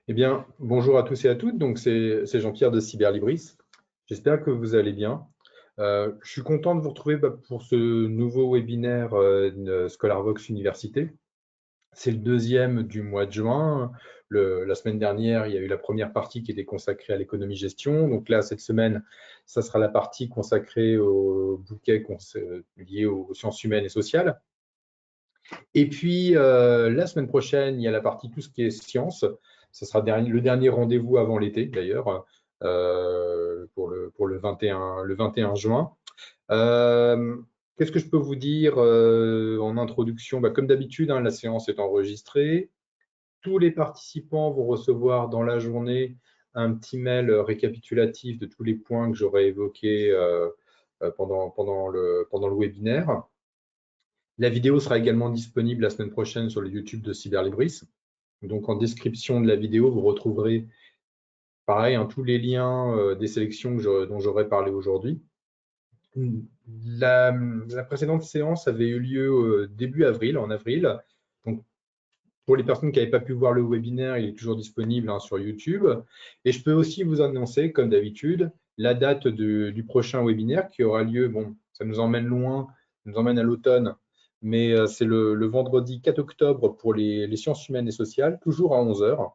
Eh bien, bonjour à tous et à toutes. Donc, c'est Jean-Pierre de Cyberlibris. J'espère que vous allez bien. Je suis content de vous retrouver pour ce nouveau webinaire de ScholarVox Université. C'est le deuxième du mois de juin. La semaine dernière, il y a eu la première partie qui était consacrée à l'économie-gestion. Donc là, cette semaine, ça sera la partie consacrée au bouquet lié aux sciences humaines et sociales. Et puis, la semaine prochaine, il y a la partie tout ce qui est sciences. Ce sera le dernier rendez-vous avant l'été, d'ailleurs, pour le 21 juin. Euh, Qu'est-ce que je peux vous dire en introduction? Comme d'habitude, la séance est enregistrée. Tous les participants vont recevoir dans la journée un petit mail récapitulatif de tous les points que j'aurai évoqués pendant le webinaire. La vidéo sera également disponible la semaine prochaine sur le YouTube de Cyberlibris. Donc, en description de la vidéo, vous retrouverez, pareil, tous les liens des sélections dont j'aurais parlé aujourd'hui. La précédente séance avait eu lieu début avril, en avril. Donc, pour les personnes qui n'avaient pas pu voir le webinaire, il est toujours disponible sur YouTube. Et je peux aussi vous annoncer, comme d'habitude, la date du prochain webinaire qui aura lieu. Bon, ça nous emmène loin, ça nous emmène à l'automne, mais c'est le vendredi 4 octobre pour les sciences humaines et sociales, toujours à 11 h.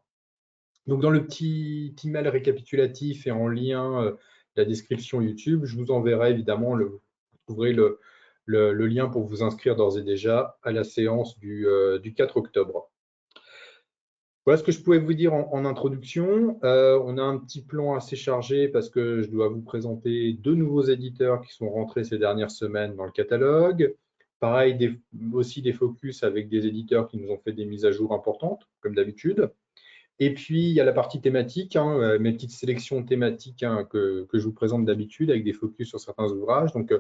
Donc, dans le petit email récapitulatif et en lien la description YouTube, je vous enverrai évidemment, vous trouverez le lien pour vous inscrire d'ores et déjà à la séance du 4 octobre. Voilà ce que je pouvais vous dire en introduction. On a un petit plan assez chargé parce que je dois vous présenter deux nouveaux éditeurs qui sont rentrés ces dernières semaines dans le catalogue. Pareil, aussi des focus avec des éditeurs qui nous ont fait des mises à jour importantes, comme d'habitude. Et puis, il y a la partie thématique, mes petites sélections thématiques que je vous présente d'habitude avec des focus sur certains ouvrages. Donc,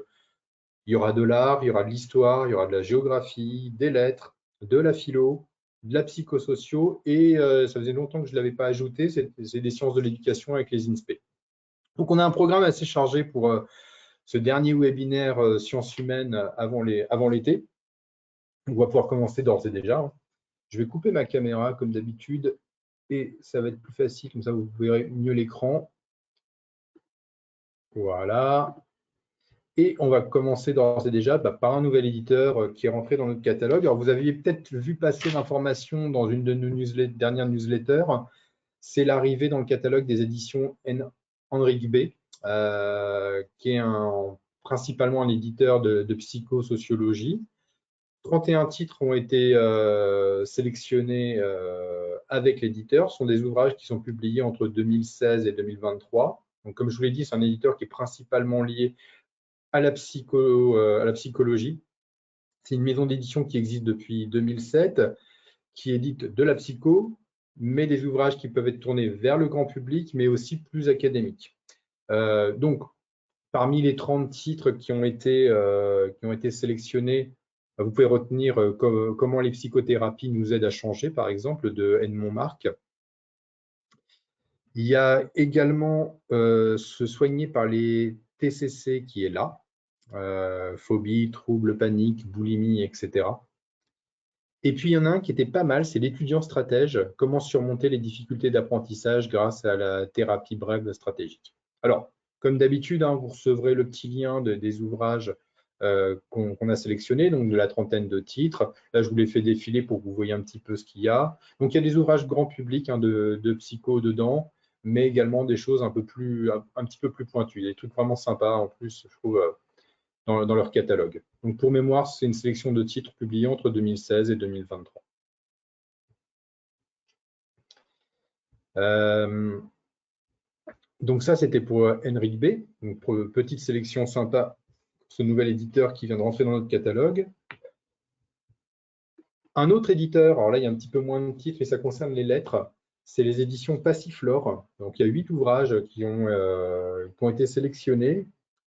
il y aura de l'art, il y aura de l'histoire, il y aura de la géographie, des lettres, de la philo, de la psychosociaux et ça faisait longtemps que je ne l'avais pas ajouté, c'est des sciences de l'éducation avec les INSPE. Donc, on a un programme assez chargé pour ce dernier webinaire sciences humaines avant l'été. On va pouvoir commencer d'ores et déjà. Je vais couper ma caméra comme d'habitude et ça va être plus facile, comme ça vous verrez mieux l'écran. Voilà. Et on va commencer d'ores et déjà par un nouvel éditeur qui est rentré dans notre catalogue. Alors, vous aviez peut-être vu passer l'information dans une de nos dernières newsletters. C'est l'arrivée dans le catalogue des éditions Henri Guibé, qui est principalement un éditeur de psychosociologie. 31 titres ont été sélectionnés avec l'éditeur. Ce sont des ouvrages qui sont publiés entre 2016 et 2023. Donc, comme je vous l'ai dit, c'est un éditeur qui est principalement lié à la psychologie. C'est une maison d'édition qui existe depuis 2007, qui édite de la psycho, mais des ouvrages qui peuvent être tournés vers le grand public, mais aussi plus académiques. Donc, parmi les 30 titres qui ont été sélectionnés, vous pouvez retenir Comment les psychothérapies nous aident à changer, par exemple, de Edmond Marc. Il y a également Se soigner par les TCC qui est là, phobie, troubles, panique, boulimie, etc. Et puis, il y en a un qui était pas mal, c'est l'étudiant stratège, comment surmonter les difficultés d'apprentissage grâce à la thérapie brève stratégique. Alors, comme d'habitude, vous recevrez le petit lien des ouvrages qu'on a sélectionnés, donc de la trentaine de titres. Là, je vous les fais défiler pour que vous voyez un petit peu ce qu'il y a. Donc, il y a des ouvrages grand public de psycho dedans, mais également des choses un petit peu plus pointues, des trucs vraiment sympas en plus, je trouve, dans leur catalogue. Donc, pour mémoire, c'est une sélection de titres publiés entre 2016 et 2023. Donc ça, c'était pour Henrik B. Donc pour une petite sélection sympa, ce nouvel éditeur qui vient de rentrer dans notre catalogue. Un autre éditeur, alors là, il y a un petit peu moins de titres et ça concerne les lettres, c'est les éditions Passiflore. Donc il y a 8 ouvrages qui ont été sélectionnés.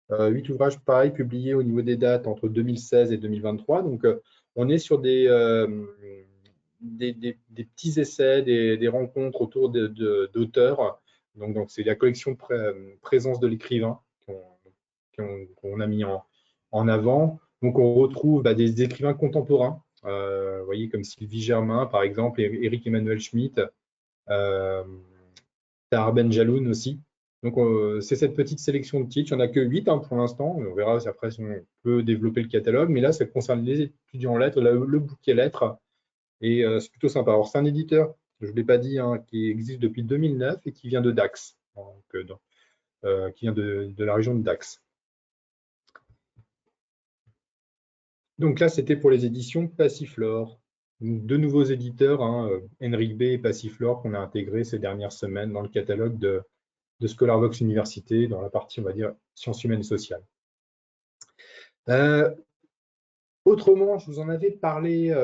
8 ouvrages, pareil, publiés au niveau des dates entre 2016 et 2023. Donc on est sur des petits essais, des rencontres autour d'auteurs. Donc c'est la collection Présence de l'écrivain qu'on a mis en avant. Donc on retrouve des écrivains contemporains, vous voyez, comme Sylvie Germain, par exemple, et Éric Emmanuel Schmitt, Tahar Ben Jaloun aussi. Donc, c'est cette petite sélection de titres. Il n'y en a que 8 pour l'instant. On verra après si on peut développer le catalogue. Mais là, ça concerne les étudiants en lettres, le bouquet lettres. Et c'est plutôt sympa. Alors, c'est un éditeur, je ne l'ai pas dit, qui existe depuis 2009 et qui vient de Dax, qui vient de la région de Dax. Donc là, c'était pour les éditions Passiflore. Deux nouveaux éditeurs, Henrik B et Passiflore, qu'on a intégrés ces dernières semaines dans le catalogue de ScholarVox Université, dans la partie, on va dire, sciences humaines et sociales. Autrement, je vous en avais parlé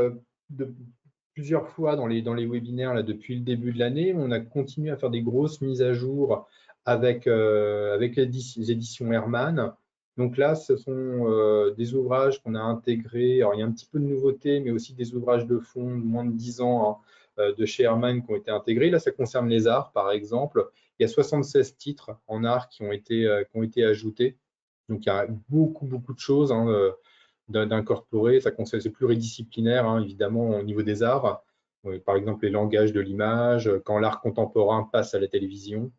plusieurs fois dans les webinaires là, depuis le début de l'année. On a continué à faire des grosses mises à jour avec les éditions Hermann. Donc là, ce sont des ouvrages qu'on a intégrés. Alors, il y a un petit peu de nouveautés, mais aussi des ouvrages de fond de moins de 10 ans de chez Hermann qui ont été intégrés. Là, ça concerne les arts, par exemple. Il y a 76 titres en arts qui ont été ajoutés. Donc, il y a beaucoup de choses d'incorporer. C'est pluridisciplinaire, évidemment, au niveau des arts. Par exemple, les langages de l'image, quand l'art contemporain passe à la télévision.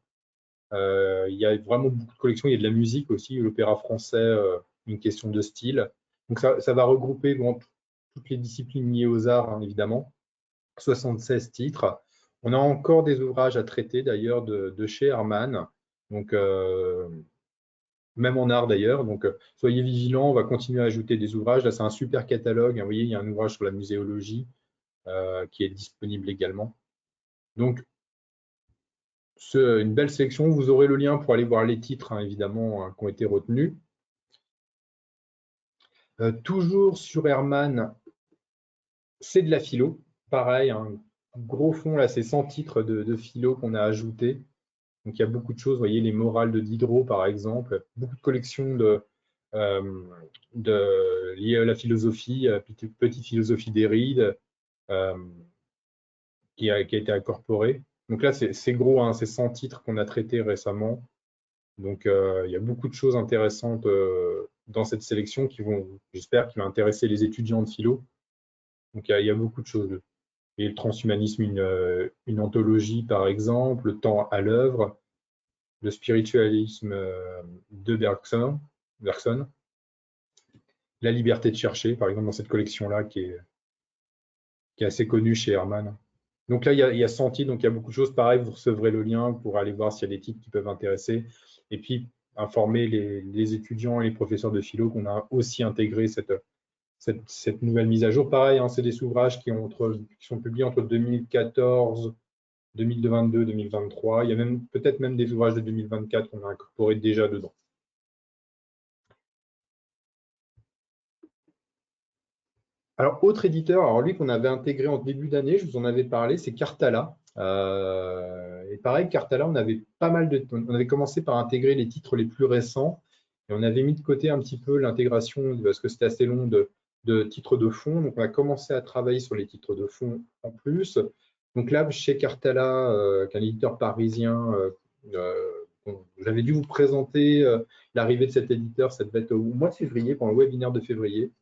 Il y a vraiment beaucoup de collections. Il y a de la musique aussi, l'opéra français, une question de style. Donc, ça va regrouper toutes les disciplines liées aux arts, évidemment. 76 titres. On a encore des ouvrages à traiter, d'ailleurs, de chez Hermann. Donc, même en art d'ailleurs. Donc, soyez vigilants, on va continuer à ajouter des ouvrages. Là, c'est un super catalogue. Vous voyez, il y a un ouvrage sur la muséologie qui est disponible également. Donc, une belle sélection. Vous aurez le lien pour aller voir les titres, évidemment, qui ont été retenus. Toujours sur Hermann, c'est de la philo. Pareil, un gros fond, là, c'est 100 titres de philo qu'on a ajoutés. Donc, il y a beaucoup de choses. Vous voyez, les morales de Diderot, par exemple. Beaucoup de collections liées à la philosophie, petite philosophie d'Éride, qui a été incorporée. Donc là, c'est gros, c'est 100 titres qu'on a traités récemment. Donc, il y a beaucoup de choses intéressantes dans cette sélection j'espère, qui va intéresser les étudiants de philo. Donc, il y a beaucoup de choses. Et le transhumanisme, une anthologie, par exemple, le temps à l'œuvre, le spiritualisme de Bergson, la liberté de chercher, par exemple, dans cette collection-là, qui est assez connue chez Hermann. Donc là, il y a 100 titres, donc il y a beaucoup de choses. Pareil, vous recevrez le lien pour aller voir s'il y a des titres qui peuvent intéresser. Et puis, informer les étudiants et les professeurs de philo qu'on a aussi intégré cette nouvelle mise à jour. Pareil, c'est des ouvrages qui sont publiés entre 2014, 2022, 2023. Il y a peut-être même des ouvrages de 2024 qu'on a incorporés déjà dedans. Alors, autre éditeur, alors lui qu'on avait intégré en début d'année, je vous en avais parlé, c'est Cartala. Et pareil, Cartala, on avait commencé par intégrer les titres les plus récents et on avait mis de côté un petit peu l'intégration parce que c'était assez long de titres de fond. Donc, on a commencé à travailler sur les titres de fond en plus. Donc là, chez Cartala, qui est un éditeur parisien, j'avais dû vous présenter l'arrivée de cet éditeur, ça devait être au mois de février, pendant le webinaire de février.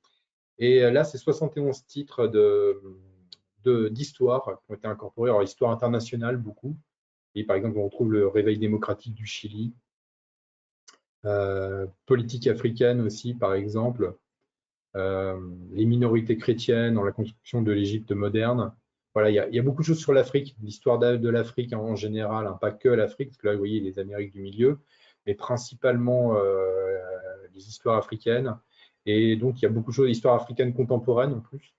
Et là, c'est 71 titres d'histoire qui ont été incorporés. Alors, histoire internationale, beaucoup. Et par exemple, on retrouve le réveil démocratique du Chili, politique africaine aussi, par exemple, les minorités chrétiennes dans la construction de l'Égypte moderne. Voilà, il y a beaucoup de choses sur l'Afrique, l'histoire de l'Afrique en général, pas que l'Afrique, parce que là, vous voyez les Amériques du milieu, mais principalement les histoires africaines. Et donc, il y a beaucoup de choses, histoire africaine contemporaine en plus.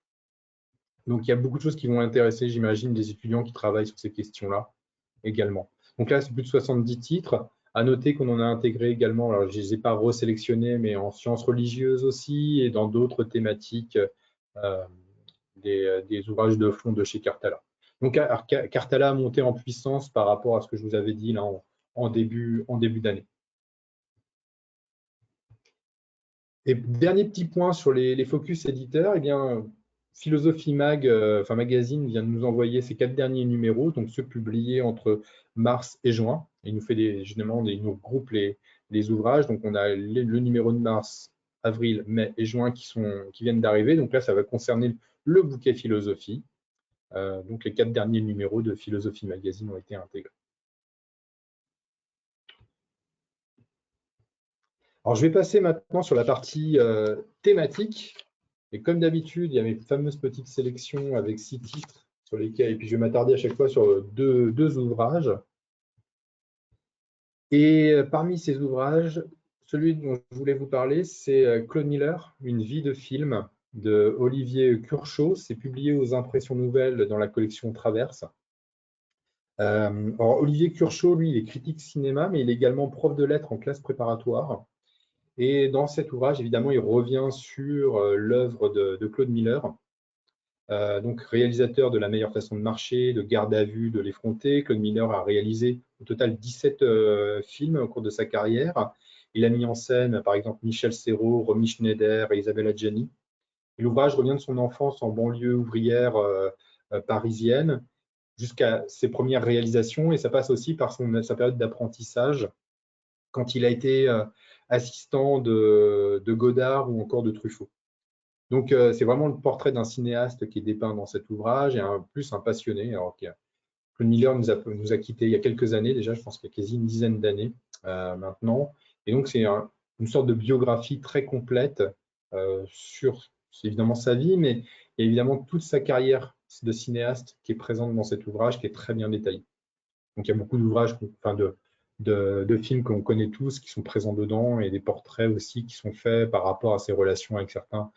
Donc, il y a beaucoup de choses qui vont intéresser, j'imagine, des étudiants qui travaillent sur ces questions-là également. Donc là, c'est plus de 70 titres. À noter qu'on en a intégré également, alors je ne les ai pas resélectionnés, mais en sciences religieuses aussi et dans d'autres thématiques, des ouvrages de fond de chez Cartala. Donc, Cartala a monté en puissance par rapport à ce que je vous avais dit là en début d'année. Et dernier petit point sur les focus éditeurs, eh bien, Philosophie Magazine vient de nous envoyer ses 4 derniers numéros, donc ceux publiés entre mars et juin. Il nous fait généralement, il nous regroupe les ouvrages. Donc, on a le numéro de mars, avril, mai et juin qui viennent d'arriver. Donc là, ça va concerner le bouquet philosophie. Donc les 4 derniers numéros de Philosophie Magazine ont été intégrés. Alors je vais passer maintenant sur la partie thématique. Et comme d'habitude, il y a mes fameuses petites sélections avec 6 titres sur lesquels, et puis je vais m'attarder à chaque fois sur deux ouvrages. Et parmi ces ouvrages, celui dont je voulais vous parler, c'est Claude Miller, Une vie de film, de Olivier Curchod. C'est publié aux Impressions Nouvelles dans la collection Traverse. Alors, Olivier Curchod, lui, il est critique cinéma, mais il est également prof de lettres en classe préparatoire. Et dans cet ouvrage, évidemment, il revient sur l'œuvre de Claude Miller, donc réalisateur de La meilleure façon de marcher, de Garde à vue, de L'effronté. Claude Miller a réalisé au total 17 films au cours de sa carrière. Il a mis en scène, par exemple, Michel Serrault, Romy Schneider et Isabelle Adjani. L'ouvrage revient de son enfance en banlieue ouvrière parisienne jusqu'à ses premières réalisations, et ça passe aussi par sa période d'apprentissage, quand il a été assistant de Godard ou encore de Truffaut. Donc, c'est vraiment le portrait d'un cinéaste qui est dépeint dans cet ouvrage, et plus un passionné. Alors, Claude Miller nous a quittés il y a quelques années déjà, je pense qu'il y a quasi une dizaine d'années maintenant. Et donc, c'est une sorte de biographie très complète sur évidemment sa vie, mais il y a évidemment toute sa carrière de cinéaste qui est présente dans cet ouvrage, qui est très bien détaillé. Donc, il y a beaucoup d'ouvrages, enfin de films qu'on connaît tous qui sont présents dedans, et des portraits aussi qui sont faits par rapport à ses relations avec certains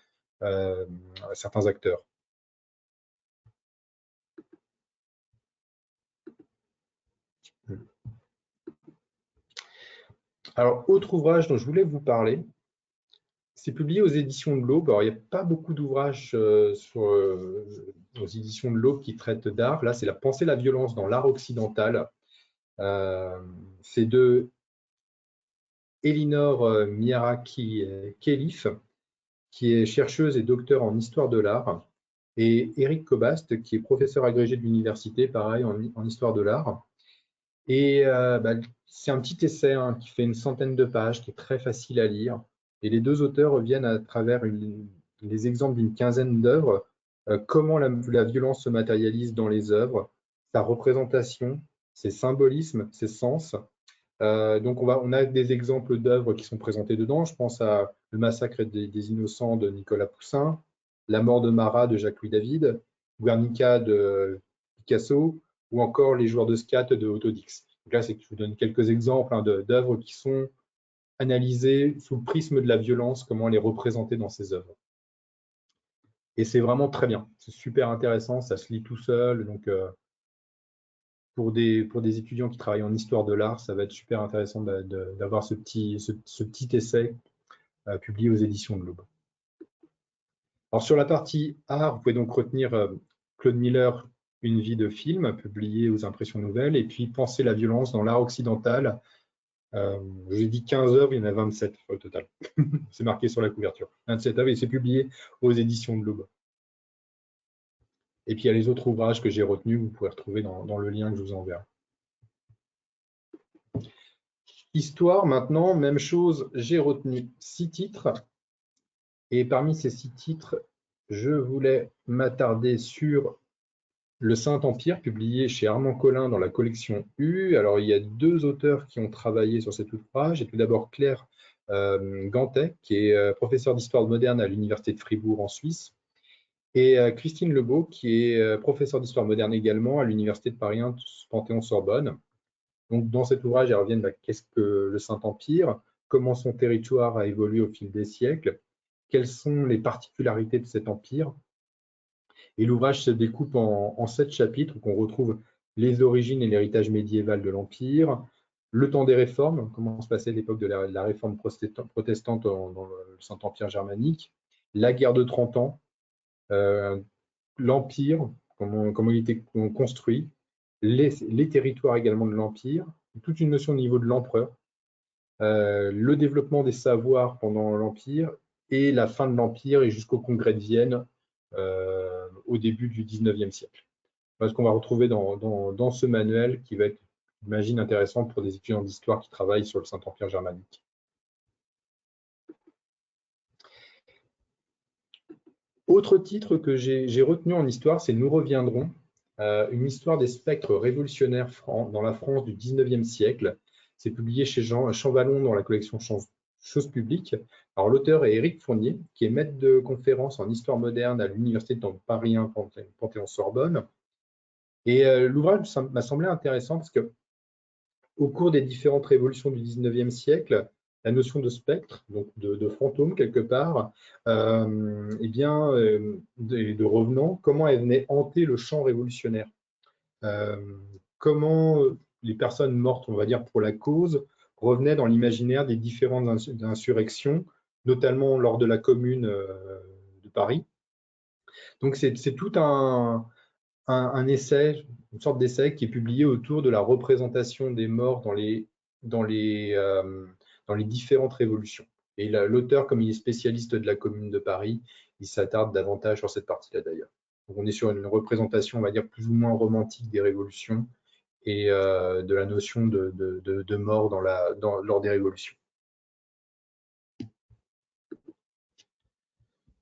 acteurs. Alors, autre ouvrage dont je voulais vous parler, c'est publié aux éditions de l'Aube. Alors, il n'y a pas beaucoup d'ouvrages aux éditions de l'Aube qui traitent d'art. Là, c'est La pensée, la violence dans l'art occidental. C'est de Elinor Miaraki-Khelif, qui est chercheuse et docteur en histoire de l'art, et Éric Cobast, qui est professeur agrégé de l'université, pareil, en histoire de l'art. Et c'est un petit essai qui fait une centaine de pages, qui est très facile à lire. Et les deux auteurs reviennent à travers les exemples d'une quinzaine d'œuvres, comment la violence se matérialise dans les œuvres, sa représentation, ses symbolismes, ses sens. Donc on a des exemples d'œuvres qui sont présentées dedans. Je pense à Le massacre des innocents de Nicolas Poussin, La mort de Marat de Jacques-Louis David, Guernica de Picasso, ou encore Les joueurs de skat de Otto Dix. Donc là, je vous donne quelques exemples d'œuvres qui sont analysées sous le prisme de la violence, comment elle est représentée dans ces œuvres. Et c'est vraiment très bien, c'est super intéressant, ça se lit tout seul. Donc pour des étudiants qui travaillent en histoire de l'art, ça va être super intéressant d'avoir ce petit essai publié aux éditions de l'Aube. Alors sur la partie art, vous pouvez donc retenir Claude Miller, Une vie de film, publié aux Impressions Nouvelles, et puis Penser la violence dans l'art occidental. J'ai dit 15 œuvres, il y en a 27 au total. C'est marqué sur la couverture. 27 œuvres, et c'est publié aux éditions de l'Aube. Et puis il y a les autres ouvrages que j'ai retenus, vous pouvez retrouver dans le lien que je vous enverrai. Histoire, maintenant, même chose, j'ai retenu 6 titres. Et parmi ces 6 titres, je voulais m'attarder sur Le Saint-Empire, publié chez Armand Collin dans la collection U. Alors, il y a 2 auteurs qui ont travaillé sur cet ouvrage. Et tout d'abord, Claire Gantet, qui est professeure d'histoire moderne à l'Université de Fribourg en Suisse, et Christine Lebeau, qui est professeure d'histoire moderne également à l'Université de Paris 1 Panthéon-Sorbonne. Donc, dans cet ouvrage, ils reviennent qu'est-ce que le Saint-Empire, comment son territoire a évolué au fil des siècles, quelles sont les particularités de cet empire. Et l'ouvrage se découpe en 7 chapitres, où on retrouve les origines et l'héritage médiéval de l'empire, le temps des réformes, comment se passait l'époque de la réforme protestante dans le Saint-Empire germanique, la guerre de 30 ans, l'empire, comment il était construit, les territoires également de l'empire, toute une notion au niveau de l'empereur, le développement des savoirs pendant l'empire et la fin de l'empire et jusqu'au congrès de Vienne au début du 19e siècle. Voilà ce qu'on va retrouver dans ce manuel qui va être, j'imagine, intéressant pour des étudiants d'histoire qui travaillent sur le Saint-Empire germanique. Autre titre que j'ai retenu en histoire, c'est Nous reviendrons, une histoire des spectres révolutionnaires dans la France du 19e siècle. C'est publié chez Champvallon dans la collection Choses publiques. Alors, l'auteur est Éric Fournier, qui est maître de conférence en histoire moderne à l'Université de Paris 1 Panthéon-Sorbonne. Et l'ouvrage m'a semblé intéressant parce que au cours des différentes révolutions du 19e siècle, la notion de spectre, donc de fantôme quelque part, de revenant, comment elle venait hanter le champ révolutionnaire. Comment les personnes mortes, on va dire, pour la cause, revenaient dans l'imaginaire des différentes insurrections, notamment lors de la Commune de Paris. Donc c'est tout un essai, une sorte d'essai qui est publié autour de la représentation des morts dans les différentes révolutions. Et l'auteur, comme il est spécialiste de la Commune de Paris, il s'attarde davantage sur cette partie-là d'ailleurs. Donc on est sur une représentation, on va dire, plus ou moins romantique des révolutions et de la notion de mort lors des révolutions.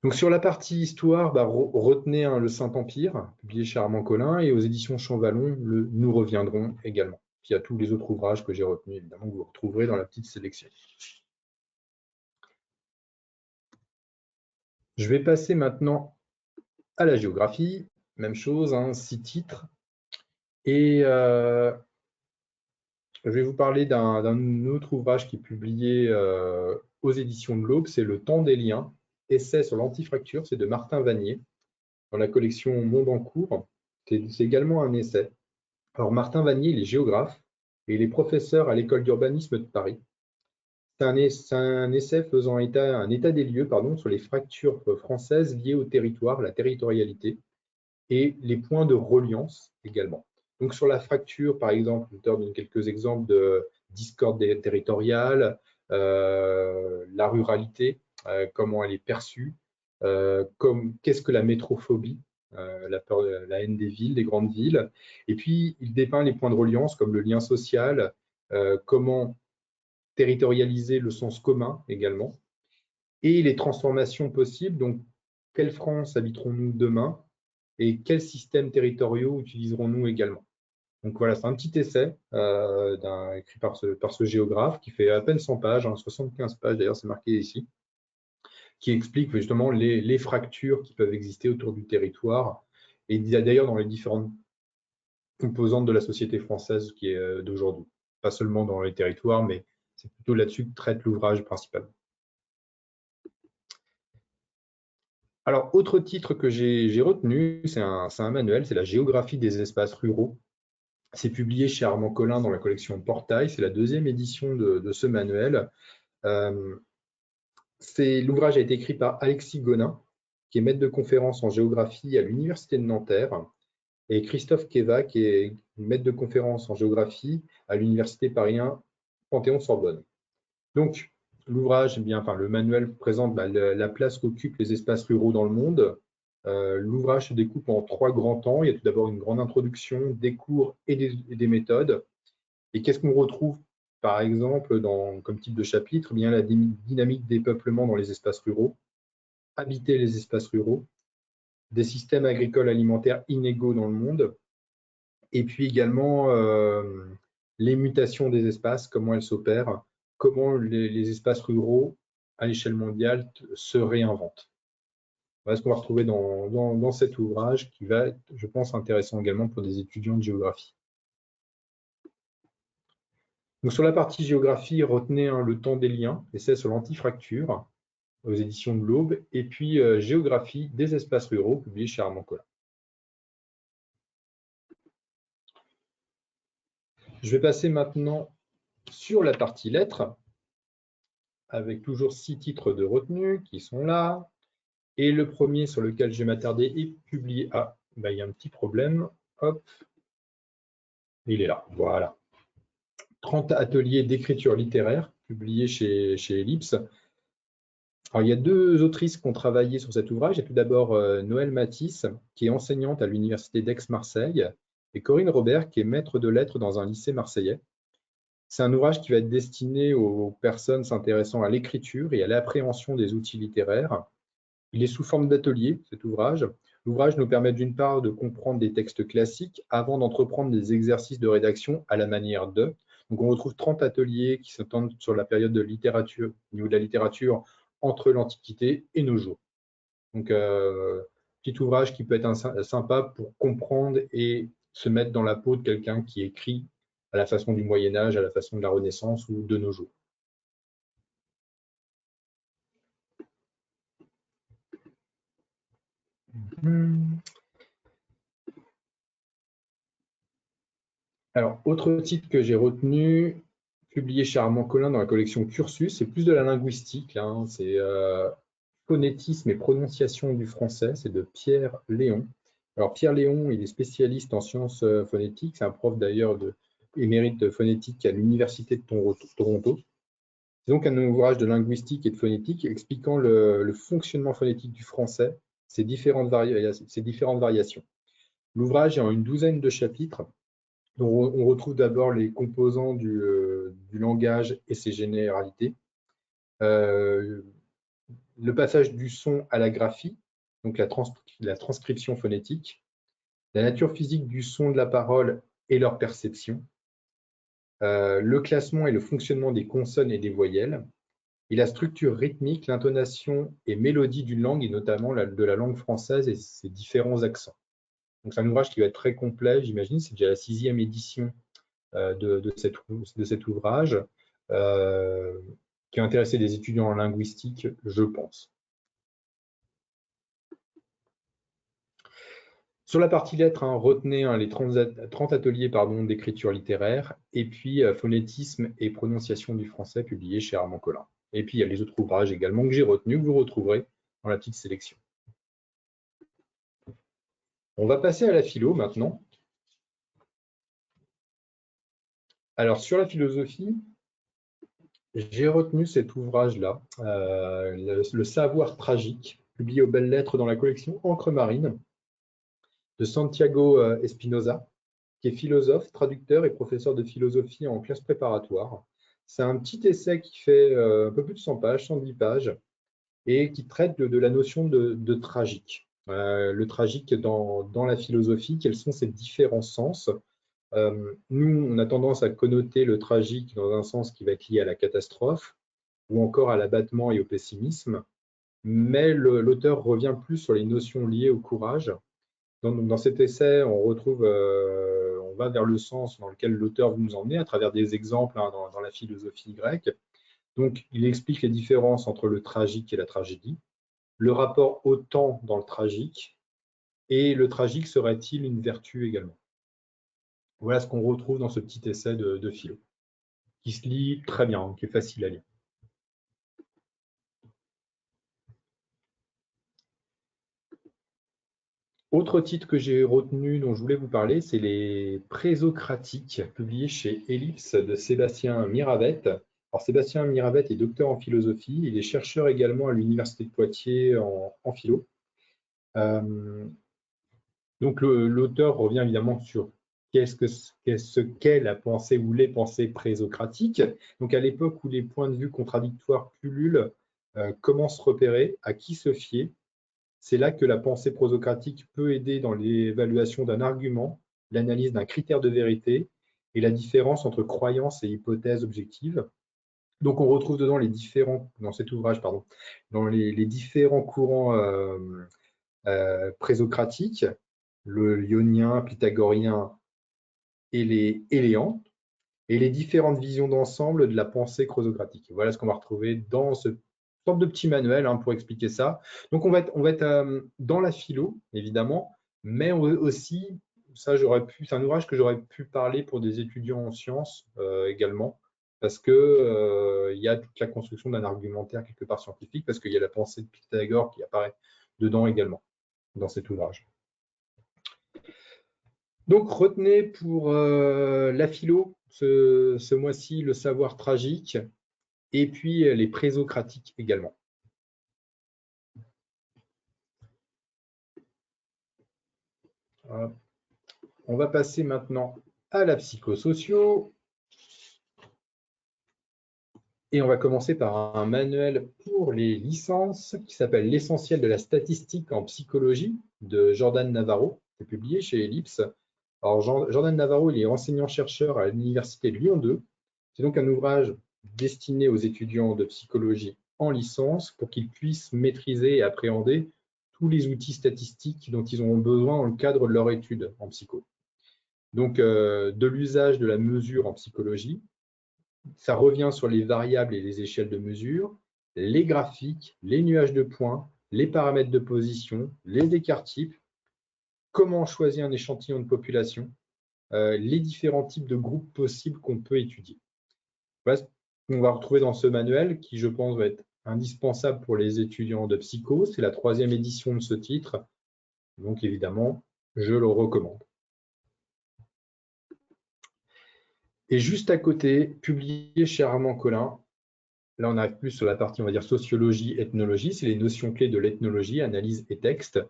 Donc sur la partie histoire, retenez le Saint-Empire, publié chez Armand Collin, et aux éditions Champvallon, Nous reviendrons également. Puis il y a tous les autres ouvrages que j'ai retenus, évidemment, que vous retrouverez dans la petite sélection. Je vais passer maintenant à la géographie. Même chose, 6 titres. Et je vais vous parler d'un autre ouvrage qui est publié aux éditions de l'Aube, c'est Le Temps des liens, essai sur l'antifracture, c'est de Martin Vanier, dans la collection Mondancourt. C'est également un essai. Alors Martin Vanier, il est géographe et il est professeur à l'école d'urbanisme de Paris. C'est un essai faisant un état des lieux sur les fractures françaises liées au territoire, la territorialité, et les points de reliance également. Donc sur la fracture, par exemple, l'auteur donne quelques exemples de discorde territoriale, la ruralité, comment elle est perçue, qu'est-ce que la métrophobie, la haine des villes, des grandes villes. Et puis, il dépeint les points de reliance comme le lien social, comment territorialiser le sens commun également, et les transformations possibles. Donc, quelle France habiterons-nous demain et quels systèmes territoriaux utiliserons-nous également? Donc voilà, c'est un petit essai écrit par ce géographe qui fait à peine 100 pages, 75 pages d'ailleurs, c'est marqué ici, qui explique justement les fractures qui peuvent exister autour du territoire et d'ailleurs dans les différentes composantes de la société française qui est d'aujourd'hui. Pas seulement dans les territoires, mais c'est plutôt là-dessus que traite l'ouvrage principalement. Alors, autre titre que j'ai retenu, c'est un manuel, c'est la géographie des espaces ruraux. C'est publié chez Armand Collin dans la collection Portail. C'est la deuxième édition de ce manuel. L'ouvrage a été écrit par Alexis Gonin, qui est maître de conférence en géographie à l'Université de Nanterre, et Christophe Keva, qui est maître de conférence en géographie à l'Université Paris 1 Panthéon-Sorbonne. Donc, l'ouvrage, le manuel présente la place qu'occupent les espaces ruraux dans le monde. L'ouvrage se découpe en 3 grands temps. Il y a tout d'abord une grande introduction, des cours et des méthodes. Et qu'est-ce qu'on retrouve, par exemple, comme type de chapitre? Eh bien, la dynamique des peuplements dans les espaces ruraux, habiter les espaces ruraux, des systèmes agricoles alimentaires inégaux dans le monde, et puis également les mutations des espaces, comment elles s'opèrent, comment les espaces ruraux à l'échelle mondiale se réinventent. Voilà ce qu'on va retrouver dans cet ouvrage qui va être, je pense, intéressant également pour des étudiants de géographie. Donc sur la partie géographie, retenez Le Temps des liens, essai sur l'antifracture aux éditions de l'Aube, et puis géographie des espaces ruraux, publié chez Armand Collin. Je vais passer maintenant sur la partie lettres, avec toujours 6 titres de retenue qui sont là. Et le premier sur lequel je vais m'attarder est publié. Ah, il y a un petit problème. Hop. Il est là. Voilà. 30 ateliers d'écriture littéraire, publiés chez Ellipse. Alors, il y a 2 autrices qui ont travaillé sur cet ouvrage. Il y a tout d'abord Noëlle Matisse, qui est enseignante à l'Université d'Aix-Marseille, et Corinne Robert, qui est maître de lettres dans un lycée marseillais. C'est un ouvrage qui va être destiné aux personnes s'intéressant à l'écriture et à l'appréhension des outils littéraires. Il est sous forme d'atelier, cet ouvrage. L'ouvrage nous permet d'une part de comprendre des textes classiques avant d'entreprendre des exercices de rédaction à la manière de. Donc on retrouve 30 ateliers qui s'étendent sur la période de littérature, au niveau de la littérature entre l'Antiquité et nos jours. Donc petit ouvrage qui peut être sympa pour comprendre et se mettre dans la peau de quelqu'un qui écrit à la façon du Moyen-Âge, à la façon de la Renaissance ou de nos jours. Alors, autre titre que j'ai retenu, publié chez Armand Collin dans la collection Cursus, c'est plus de la linguistique, là, hein, c'est phonétisme et prononciation du français, c'est de Pierre Léon. Alors, Pierre Léon, il est spécialiste en sciences phonétiques, c'est un prof d'ailleurs émérite de phonétique à l'Université de Toronto. C'est donc un ouvrage de linguistique et de phonétique expliquant le fonctionnement phonétique du français, ses différentes variations. L'ouvrage est en une douzaine de chapitres. Donc, on retrouve d'abord les composants du langage et ses généralités. Le passage du son à la graphie, donc la transcription phonétique. La nature physique du son de la parole et leur perception. Le classement et le fonctionnement des consonnes et des voyelles. Et la structure rythmique, l'intonation et mélodie d'une langue, et notamment de la langue française et ses différents accents. Donc, c'est un ouvrage qui va être très complet, j'imagine. C'est déjà la 6e édition de cet ouvrage, qui a intéressé des étudiants en linguistique, je pense. Sur la partie lettres, hein, retenez les 30 ateliers d'écriture littéraire, et puis phonétisme et prononciation du français, publié chez Armand Collin. Et puis il y a les autres ouvrages également que j'ai retenus, que vous retrouverez dans la petite sélection. On va passer à la philo maintenant. Alors sur la philosophie, j'ai retenu cet ouvrage-là, Le savoir tragique, publié aux Belles Lettres dans la collection Encre Marine, de Santiago Espinosa, qui est philosophe, traducteur et professeur de philosophie en classe préparatoire. C'est un petit essai qui fait un peu plus de 100 pages, 110 pages, et qui traite de la notion de tragique. Le tragique dans la philosophie, quels sont ses différents sens. Nous, on a tendance à connoter le tragique dans un sens qui va être lié à la catastrophe, ou encore à l'abattement et au pessimisme, mais l'auteur revient plus sur les notions liées au courage. Dans cet essai, on retrouve, on va vers le sens dans lequel l'auteur veut nous emmener à travers des exemples dans la philosophie grecque. Donc, il explique les différences entre le tragique et la tragédie, le rapport au temps dans le tragique, et le tragique serait-il une vertu également. Voilà ce qu'on retrouve dans ce petit essai de philo, qui se lit très bien, qui est facile à lire. Autre titre que j'ai retenu, dont je voulais vous parler, c'est les Présocratiques, publiés chez Ellipse de Sébastien Miravette. Alors, Sébastien Miravette est docteur en philosophie, il est chercheur également à l'Université de Poitiers en philo. Donc, l'auteur revient évidemment sur ce qu'est la pensée ou les pensées présocratiques. Donc, à l'époque où les points de vue contradictoires pullulent, comment se repérer, à qui se fier? C'est là que la pensée prosocratique peut aider dans l'évaluation d'un argument, l'analyse d'un critère de vérité et la différence entre croyances et hypothèses objectives. Donc, on retrouve dedans dans cet ouvrage, dans les différents courants présocratiques, le lionien, pythagorien et les éléants, et les différentes visions d'ensemble de la pensée prosocratique. Voilà ce qu'on va retrouver dans ce sorte de petit manuel pour expliquer ça. Donc, on va être dans la philo, évidemment, mais aussi, ça, c'est un ouvrage que j'aurais pu parler pour des étudiants en sciences également, parce que il y a toute la construction d'un argumentaire quelque part scientifique, parce qu'il y a la pensée de Pythagore qui apparaît dedans également, dans cet ouvrage. Donc, retenez pour la philo, ce mois-ci, le savoir tragique, et puis les présocratiques également. On va passer maintenant à la psychosocio. Et on va commencer par un manuel pour les licences qui s'appelle L'essentiel de la statistique en psychologie, de Jordan Navarro, c'est publié chez Ellipse. Alors, Jordan Navarro, il est enseignant-chercheur à l'Université de Lyon 2. C'est donc un ouvrage destiné aux étudiants de psychologie en licence pour qu'ils puissent maîtriser et appréhender tous les outils statistiques dont ils auront besoin dans le cadre de leur étude en psycho. Donc, de l'usage de la mesure en psychologie, ça revient sur les variables et les échelles de mesure, les graphiques, les nuages de points, les paramètres de position, les écarts types, comment choisir un échantillon de population, les différents types de groupes possibles qu'on peut étudier. Voilà ce qu'on va retrouver dans ce manuel qui, je pense, va être indispensable pour les étudiants de psycho. C'est la 3e édition de ce titre, donc évidemment, je le recommande. Et juste à côté, publié chez Armand Collin, là on arrive plus sur la partie, on va dire, sociologie, ethnologie, c'est les notions clés de l'ethnologie, analyse et texte,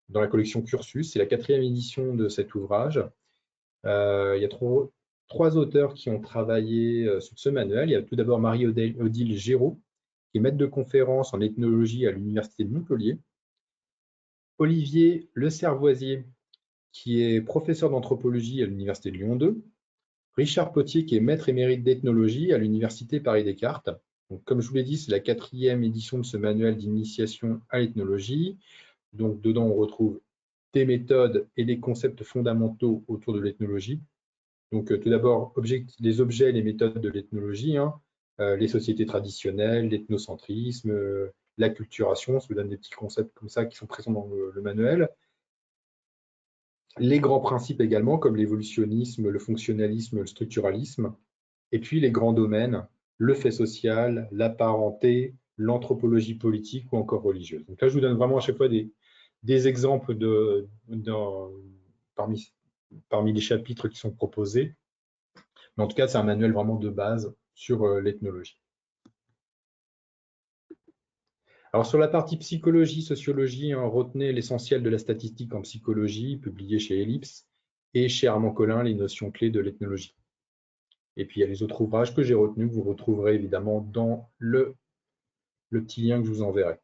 dans la collection Cursus. C'est la 4e édition de cet ouvrage. Il y a trois auteurs qui ont travaillé sur ce manuel. Il y a tout d'abord Marie-Odile Géraud, qui est maître de conférence en ethnologie à l'Université de Montpellier. Olivier Le Cervoisier, qui est professeur d'anthropologie à l'Université de Lyon 2. Richard Potier, qui est maître émérite d'ethnologie à l'Université Paris-Descartes. Donc, comme je vous l'ai dit, c'est la 4e édition de ce manuel d'initiation à l'ethnologie. Donc, dedans, on retrouve des méthodes et des concepts fondamentaux autour de l'ethnologie. Donc, tout d'abord, les objets et les méthodes de l'ethnologie, les sociétés traditionnelles, l'ethnocentrisme, l'acculturation, ça vous donne des petits concepts comme ça qui sont présents dans le manuel. Les grands principes également, comme l'évolutionnisme, le fonctionnalisme, le structuralisme, et puis les grands domaines, le fait social, la parenté, l'anthropologie politique ou encore religieuse. Donc là, je vous donne vraiment à chaque fois des exemples parmi les chapitres qui sont proposés. Mais en tout cas, c'est un manuel vraiment de base sur l'ethnologie. Alors sur la partie psychologie, sociologie, retenez l'essentiel de la statistique en psychologie, publié chez Ellipse, et chez Armand Collin, les notions clés de l'ethnologie. Et puis il y a les autres ouvrages que j'ai retenus, que vous retrouverez évidemment dans le petit lien que je vous enverrai.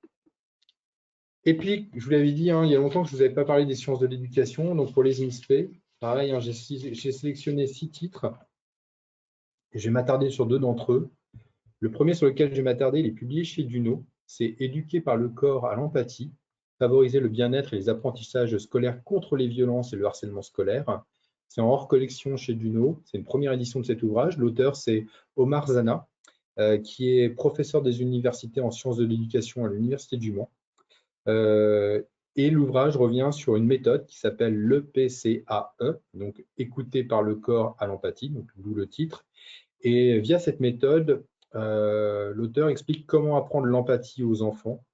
Et puis, je vous l'avais dit, il y a longtemps que je ne vous avais pas parlé des sciences de l'éducation. Donc pour les INSPE, pareil, j'ai sélectionné 6 titres, et je vais m'attarder sur 2 d'entre eux. Le premier sur lequel je vais m'attarder, il est publié chez Duno. C'est Éduquer par le corps à l'empathie, favoriser le bien-être et les apprentissages scolaires contre les violences et le harcèlement scolaire. C'est en hors collection chez Duno. C'est une première édition de cet ouvrage. L'auteur, c'est Omar Zana, qui est professeur des universités en sciences de l'éducation à l'Université du Mans. Et l'ouvrage revient sur une méthode qui s'appelle l'EPCAE, donc écouter par le corps à l'empathie, donc d'où le titre. Et via cette méthode, l'auteur explique comment apprendre l'empathie aux enfants,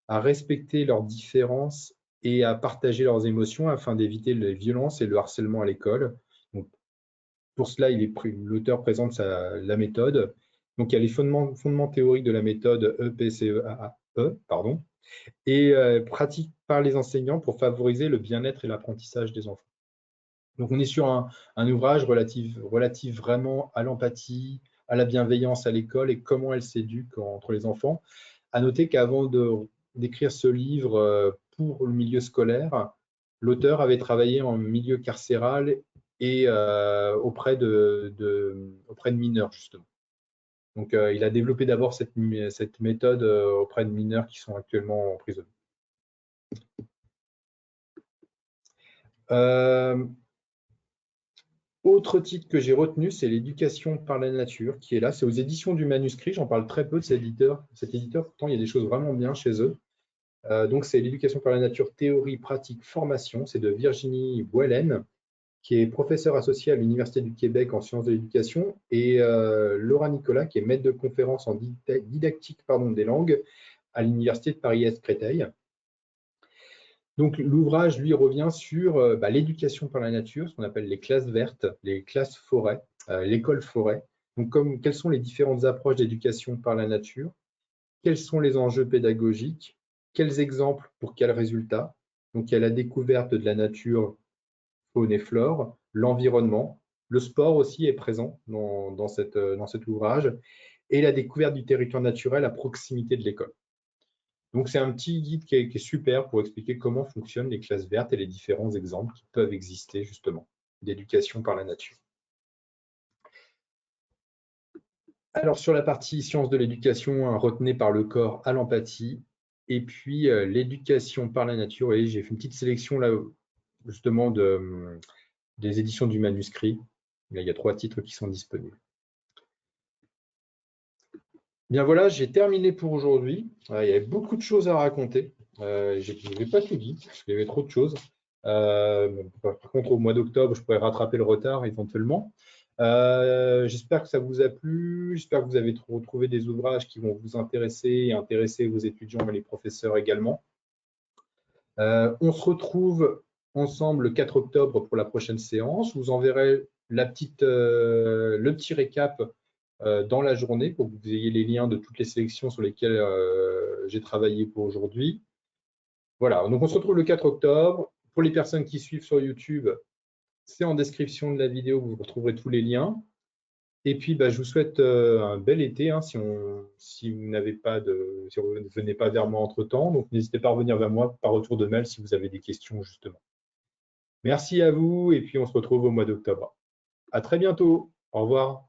à respecter leurs différences et à partager leurs émotions afin d'éviter les violences et le harcèlement à l'école. Pour cela, l'auteur présente la méthode. Donc, il y a les fondements théoriques de la méthode EPCAE, et pratique par les enseignants pour favoriser le bien-être et l'apprentissage des enfants. Donc, on est sur un ouvrage relatif vraiment à l'empathie, à la bienveillance à l'école et comment elle s'éduque entre les enfants. À noter qu'avant d'écrire ce livre pour le milieu scolaire, l'auteur avait travaillé en milieu carcéral et auprès de mineurs, justement. Donc, il a développé d'abord cette méthode auprès de mineurs qui sont actuellement emprisonnés. Autre titre que j'ai retenu, c'est l'éducation par la nature, qui est là. C'est aux éditions du manuscrit. J'en parle très peu de cet éditeur. Pourtant, il y a des choses vraiment bien chez eux. Donc, c'est l'éducation par la nature, théorie, pratique, formation. C'est de Virginie Boelen, qui est professeure associée à l'Université du Québec en sciences de l'éducation, et Laura Nicolas, qui est maître de conférence en didactique des langues à l'Université de Paris-Est Créteil. Donc, l'ouvrage, lui, revient sur l'éducation par la nature, ce qu'on appelle les classes vertes, les classes forêt, l'école forêt. Donc, quelles sont les différentes approches d'éducation par la nature? Quels sont les enjeux pédagogiques? Quels exemples pour quels résultats? Donc, il y a la découverte de la nature, faune et flore, l'environnement, le sport aussi est présent dans cet ouvrage, et la découverte du territoire naturel à proximité de l'école. Donc, c'est un petit guide qui est super pour expliquer comment fonctionnent les classes vertes et les différents exemples qui peuvent exister justement d'éducation par la nature. Alors, sur la partie sciences de l'éducation, retenez par le corps à l'empathie, et puis l'éducation par la nature. Et j'ai fait une petite sélection là, justement, des éditions du manuscrit. Là, il y a 3 titres qui sont disponibles. Bien voilà, j'ai terminé pour aujourd'hui. Il y avait beaucoup de choses à raconter. Je n'ai pas tout dit, parce qu'il y avait trop de choses. Par contre, au mois d'octobre, je pourrais rattraper le retard éventuellement. J'espère que ça vous a plu. J'espère que vous avez retrouvé des ouvrages qui vont vous intéresser et intéresser vos étudiants et les professeurs également. On se retrouve ensemble le 4 octobre pour la prochaine séance. Je vous enverrai le petit récap dans la journée pour que vous ayez les liens de toutes les sélections sur lesquelles j'ai travaillé pour aujourd'hui. Voilà, donc on se retrouve le 4 octobre. Pour les personnes qui suivent sur YouTube, c'est en description de la vidéo que vous retrouverez tous les liens. Et puis, je vous souhaite un bel été si vous ne venez pas vers moi entre-temps. Donc, n'hésitez pas à revenir vers moi par retour de mail si vous avez des questions, justement. Merci à vous et puis on se retrouve au mois d'octobre. À très bientôt. Au revoir.